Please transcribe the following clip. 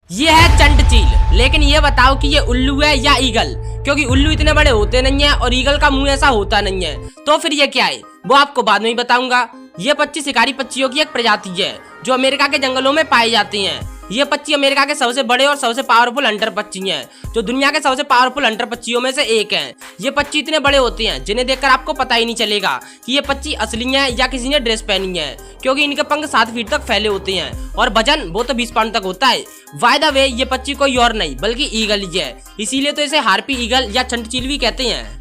ये है चंट चील। लेकिन ये बताओ कि ये उल्लू है या ईगल, क्योंकि उल्लू इतने बड़े होते नहीं है और ईगल का मुंह ऐसा होता नहीं है। तो फिर ये क्या है वो आपको बाद में ही बताऊंगा। ये पक्षी शिकारी पक्षियों की एक प्रजाति है जो अमेरिका के जंगलों में पाए जाते हैं। ये पक्षी अमेरिका के सबसे बड़े और सबसे पावरफुल हंटर पक्षी हैं, जो दुनिया के सबसे पावरफुल हंटर पक्षियों में से एक हैं। ये पक्षी इतने बड़े होते हैं जिन्हें देखकर आपको पता ही नहीं चलेगा कि ये पक्षी असली हैं या किसी ने ड्रेस पहनी है, क्योंकि इनके पंख 7 फीट तक फैले होते हैं और वजन वो तो 20 पाउंड तक होता है। बाय द वे ये पक्षी कोई और नहीं बल्कि ईगल ही है, इसीलिए तो इसे हार्पी ईगल या चंट चील भी कहते हैं।